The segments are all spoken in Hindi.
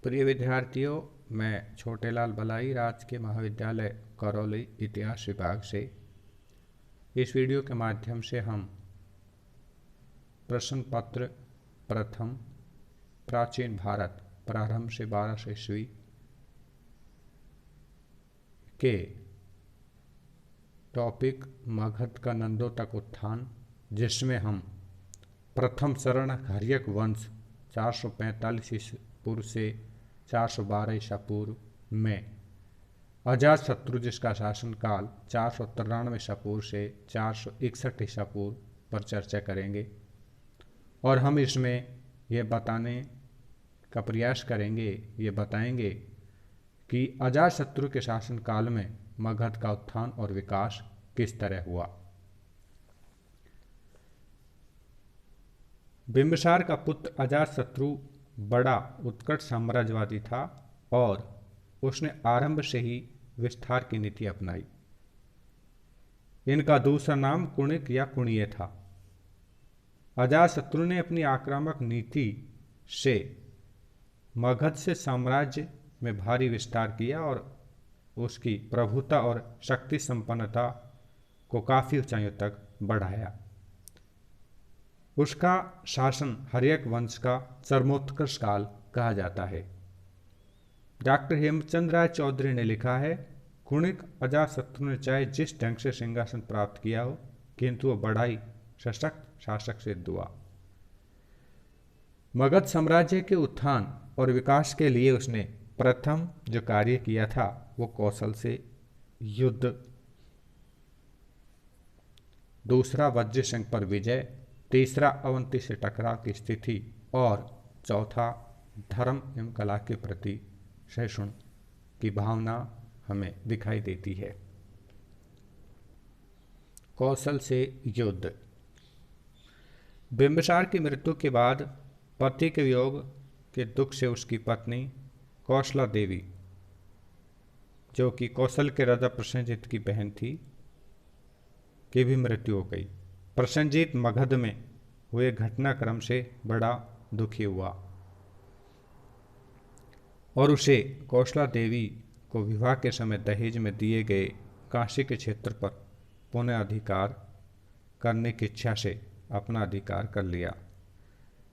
प्रिय विद्यार्थियों, मैं छोटेलाल बलाई राजकीय महाविद्यालय करौली इतिहास विभाग से इस वीडियो के माध्यम से हम प्रश्न पत्र प्रथम प्राचीन भारत प्रारंभ से 1200 ईस्वी के टॉपिक मगध का नंदों तक उत्थान, जिसमें हम प्रथम चरण हर्यक वंश 445 ईसा पूर्व से 412 ईसा पूर्व में अजातशत्रु, जिसका शासनकाल 493 ईसा पूर्व से 461 ईसा पूर्व पर चर्चा करेंगे। और हम इसमें यह बताने का प्रयास करेंगे, ये बताएंगे कि अजातशत्रु के शासनकाल में मगध का उत्थान और विकास किस तरह हुआ। बिंबिसार का पुत्र अजातशत्रु बड़ा उत्कट साम्राज्यवादी था और उसने आरंभ से ही विस्तार की नीति अपनाई। इनका दूसरा नाम कुणिक या कुणिय था। अजातशत्रु ने अपनी आक्रामक नीति से मगध से साम्राज्य में भारी विस्तार किया और उसकी प्रभुता और शक्ति संपन्नता को काफी ऊंचाइयों तक बढ़ाया। उसका शासन हर्यक वंश का चरमोत्कर्ष काल कहा जाता है। डॉक्टर हेमचंद राय चौधरी ने लिखा है, कुणिक अजातशत्रु ने चाहे जिस ढंग से सिंहासन प्राप्त किया हो, किंतु वह बड़ा ही सशक्त शासक सिद्ध हुआ। मगध साम्राज्य के उत्थान और विकास के लिए उसने प्रथम जो कार्य किया था वो कौशल से युद्ध, दूसरा वज्रसंघ पर विजय, तीसरा अवंती से टकराव की स्थिति और चौथा धर्म एवं कला के प्रति सहिष्णु की भावना हमें दिखाई देती है। कौशल से युद्ध। बिंबिसार की मृत्यु के बाद पति के वियोग के दुख से उसकी पत्नी कौशला देवी, जो कि कौशल के राजा प्रसेनजीत की बहन थी, की भी मृत्यु हो गई। प्रसेनजीत मगध में हुए घटनाक्रम से बड़ा दुखी हुआ और उसे कौशला देवी को विवाह के समय दहेज में दिए गए काशी के क्षेत्र पर पुनः अधिकार करने की इच्छा से अपना अधिकार कर लिया।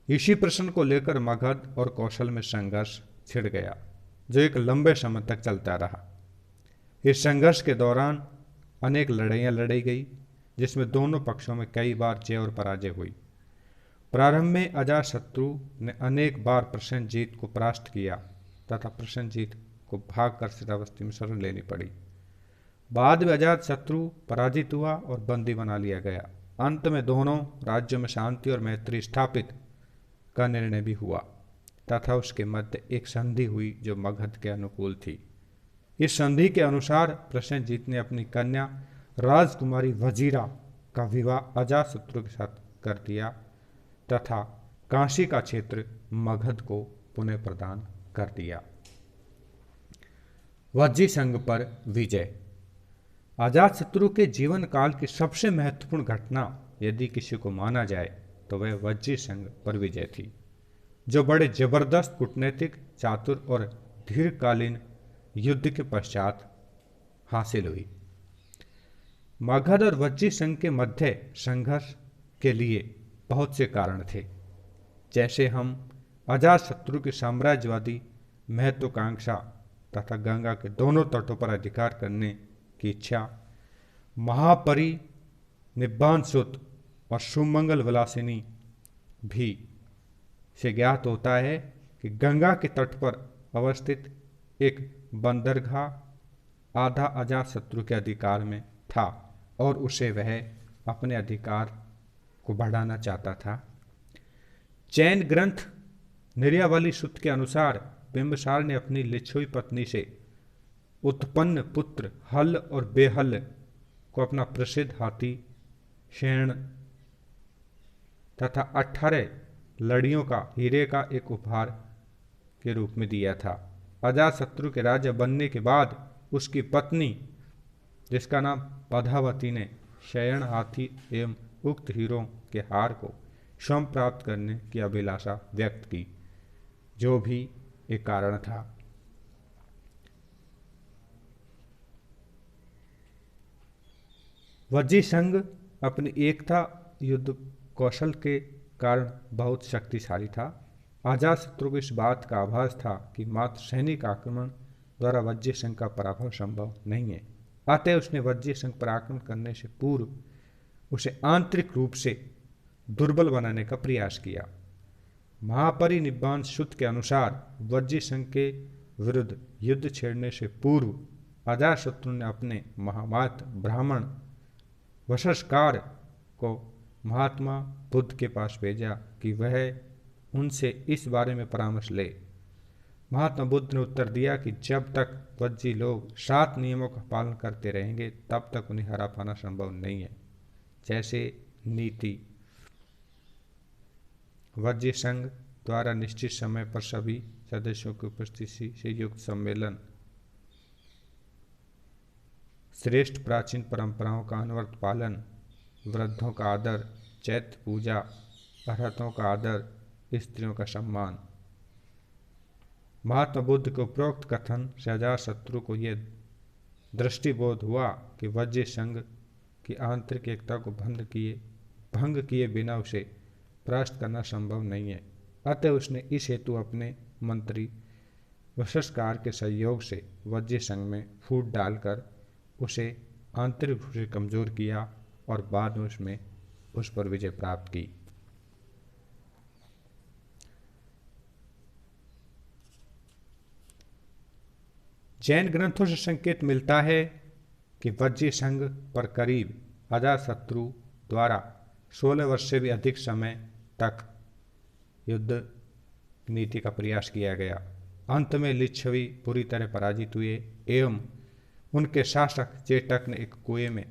इसी प्रश्न को लेकर मगध और कौशल में संघर्ष छिड़ गया, जो एक लंबे समय तक चलता रहा। इस संघर्ष के दौरान अनेक लड़ाइयाँ लड़ी गई, जिसमें दोनों पक्षों में कई बार जय और पराजय हुई। प्रारंभ में अजातशत्रु ने अनेक बार प्रसेनजीत को परास्त किया तथा प्रसेनजीत को भागकर श्रावस्ती में शरण लेनी पड़ी। बाद में अजातशत्रु पराजित हुआ और बंदी बना लिया गया। अंत में दोनों राज्यों में शांति और मैत्री स्थापित का निर्णय भी हुआ तथा उसके मध्य एक संधि हुई जो मगध के अनुकूल थी। इस संधि के अनुसार प्रसेनजीत ने अपनी कन्या राजकुमारी वजीरा का विवाह अजातशत्रु के साथ कर दिया तथा काशी का क्षेत्र मगध को पुनः प्रदान कर दिया। वज्रसंघ पर विजय। अजातशत्रु के जीवन काल की सबसे महत्वपूर्ण घटना यदि किसी को माना जाए तो वह वज्रसंघ पर विजय थी, जो बड़े जबरदस्त कूटनीतिक, चातुर और दीर्घकालीन युद्ध के पश्चात हासिल हुई। मगध और वज्रसंघ के मध्य संघर्ष के लिए बहुत से कारण थे, जैसे हम अजातशत्रु की साम्राज्यवादी महत्वाकांक्षा तथा गंगा के दोनों तटों पर अधिकार करने की इच्छा, महापरिनिब्बाण सुत और सुमंगल विलासिनी भी से ज्ञात होता है कि गंगा के तट पर अवस्थित एक बंदरगाह आधा अजातशत्रु के अधिकार में था और उसे वह अपने अधिकार को बढ़ाना चाहता था। जैन ग्रंथ निर्यावाली सूत्र के अनुसार बिंबिसार ने अपनी लिच्छवी पत्नी से उत्पन्न पुत्र हल और बेहल को अपना प्रसिद्ध हाथी शेण तथा 18 लड़ियों का हीरे का एक उपहार के रूप में दिया था। अजातशत्रु के राजा बनने के बाद उसकी पत्नी, जिसका नाम पद्मावती, ने शयन हाथी एवं उक्त हीरों के हार को स्वयं प्राप्त करने की अभिलाषा व्यक्त की, जो भी एक कारण था। वज्जी संघ अपनी एकता युद्ध कौशल के कारण बहुत शक्तिशाली था। अजातशत्रु को इस बात का आभास था कि मात्र सैनिक आक्रमण द्वारा वज्जी संघ का पराभव संभव नहीं है। अतः उसने वज्जी संघ पर आक्रमण करने से पूर्व उसे आंतरिक रूप से दुर्बल बनाने का प्रयास किया। महापरिनिब्बाण सूत्र के अनुसार वज्जी संघ के विरुद्ध युद्ध छेड़ने से पूर्व अजातशत्रु ने अपने महामात्र ब्राह्मण वशस्कार को महात्मा बुद्ध के पास भेजा कि वह उनसे इस बारे में परामर्श ले। महात्मा बुद्ध ने उत्तर दिया कि जब तक वज्जी लोग 7 नियमों का पालन करते रहेंगे तब तक उन्हें हरा पाना संभव नहीं है। जैसे नीति, वज्जी संघ द्वारा निश्चित समय पर सभी सदस्यों की उपस्थिति से युक्त सम्मेलन, श्रेष्ठ प्राचीन परंपराओं का अनवरत पालन, वृद्धों का आदर, चैत्य पूजा, अर्हतों का आदर, स्त्रियों का सम्मान। महात्मा बुद्ध के उपरोक्त कथन से अजातशत्रु को यह दृष्टिबोध हुआ कि वज्जी संघ की आंतरिक एकता को भंग किए बिना उसे परास्त करना संभव नहीं है। अतः उसने इस हेतु अपने मंत्री वशस्कार के सहयोग से वज्जी संघ में फूट डालकर उसे आंतरिक रूप से कमजोर किया और बाद में उसमें उस पर विजय प्राप्त की। जैन ग्रंथों से संकेत मिलता है कि वज्जी संघ पर करीब अजातशत्रु द्वारा 16 वर्ष से भी अधिक समय तक युद्ध नीति का प्रयास किया गया। अंत में लिच्छवी पूरी तरह पराजित हुए एवं उनके शासक चेटक ने एक कुएं में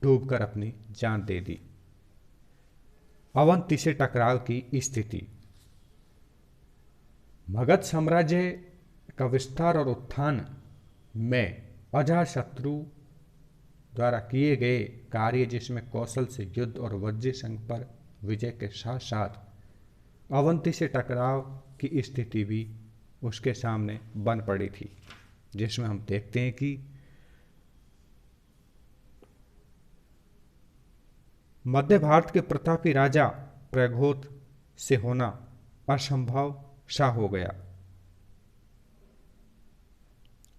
डूबकर अपनी जान दे दी। अवंती से टकराव की स्थिति। मगध साम्राज्य का विस्तार और उत्थान में अजातशत्रु द्वारा किए गए कार्य, जिसमें कौशल से युद्ध और वज्जी संघ पर विजय के साथ साथ अवंती से टकराव की स्थिति भी उसके सामने बन पड़ी थी, जिसमें हम देखते हैं कि मध्य भारत के प्रतापी राजा प्रघोत से होना असंभव सा हो गया।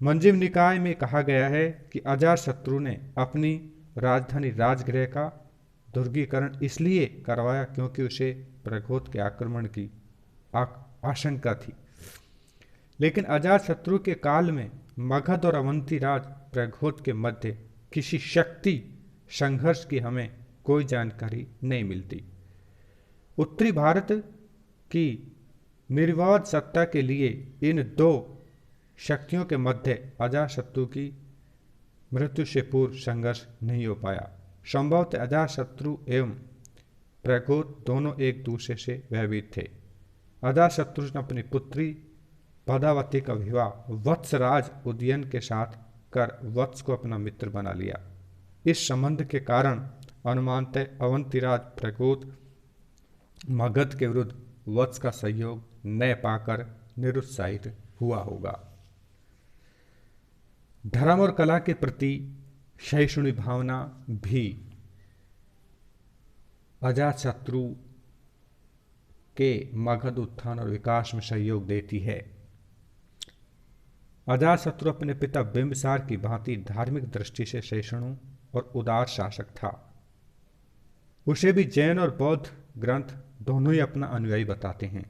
मंजिम निकाय में कहा गया है कि अजातशत्रु ने अपनी राजधानी राजगृह का दुर्गीकरण इसलिए करवाया क्योंकि उसे प्रघोत के आक्रमण की आशंका थी। लेकिन अजातशत्रु के काल में मगध और अवंती राज प्रघोत के मध्य किसी शक्ति संघर्ष की हमें कोई जानकारी नहीं मिलती। उत्तरी भारत की निर्विवाद सत्ता के लिए इन दो शक्तियों के मध्य अजातशत्रु की मृत्यु से पूर्व संघर्ष नहीं हो पाया। संभवतः अजातशत्रु एवं प्रघोत दोनों एक दूसरे से भयभीत थे। अजातशत्रु ने अपनी पुत्री पदावती का विवाह वत्सराज उदयन के साथ कर वत्स को अपना मित्र बना लिया। इस संबंध के कारण अनुमानतः अवंतीराज प्रघोत मगध के विरुद्ध वत्स का सहयोग न पाकर निरुत्साहित हुआ होगा। धर्म और कला के प्रति सहिष्णु भावना भी अजातशत्रु के मगध उत्थान और विकास में सहयोग देती है। अजातशत्रु अपने पिता बिंबिसार की भांति धार्मिक दृष्टि से सहिष्णु और उदार शासक था। उसे भी जैन और बौद्ध ग्रंथ दोनों ही अपना अनुयायी बताते हैं।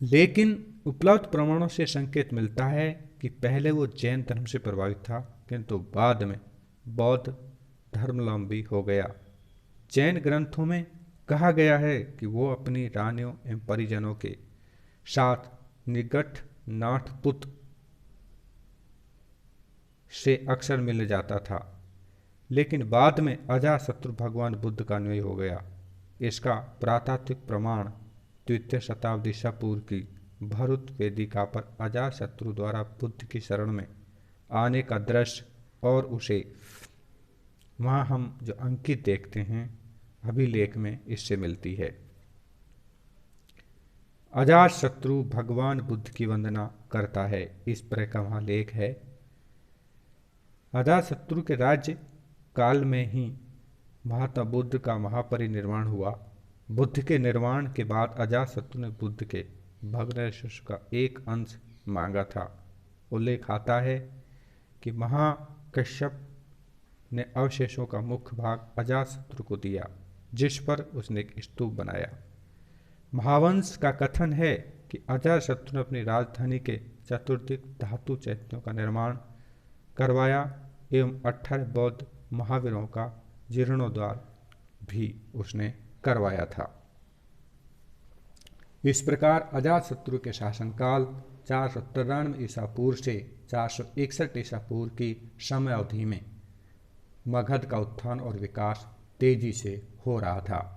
लेकिन उपलब्ध प्रमाणों से संकेत मिलता है कि पहले वो जैन धर्म से प्रभावित था, किंतु बाद में बौद्ध धर्मावलंबी हो गया। जैन ग्रंथों में कहा गया है कि वो अपनी रानियों एवं परिजनों के साथ निकट नाथपुत से अक्सर मिलने जाता था, लेकिन बाद में अजातशत्रु भगवान बुद्ध का अनुयायी हो गया। इसका पुरातात्विक प्रमाण 3वीं शताब्दी ईसा पूर्व की भरुत वेदिका पर अजातशत्रु द्वारा बुद्ध की शरण में आने का दृश्य और उसे वहाँ हम जो अंकित देखते हैं अभिलेख में इससे मिलती है। अजातशत्रु भगवान बुद्ध की वंदना करता है, इस तरह का वहाँ लेख है। अजातशत्रु के राज्य काल में ही महात्मा बुद्ध का महापरिनिर्वाण हुआ। बुद्ध के निर्वाण के बाद अजातशत्रु ने बुद्ध के भग्नावशेष का एक अंश मांगा था। उल्लेख आता है कि महाकश्यप ने अवशेषों का मुख्य भाग अजातशत्रु को दिया, जिस पर उसने एक स्तूप बनाया। महावंश का कथन है कि अजातशत्रु ने अपनी राजधानी के चतुर्दिक धातु चैत्यों का निर्माण करवाया एवं 18 बौद्ध महावीरों का जीर्णोद्धार भी उसने करवाया था। इस प्रकार अजातशत्रु के शासनकाल 493 ईसा पूर्व से 461 ईसा पूर्व की समय अवधि में मगध का उत्थान और विकास तेजी से हो रहा था।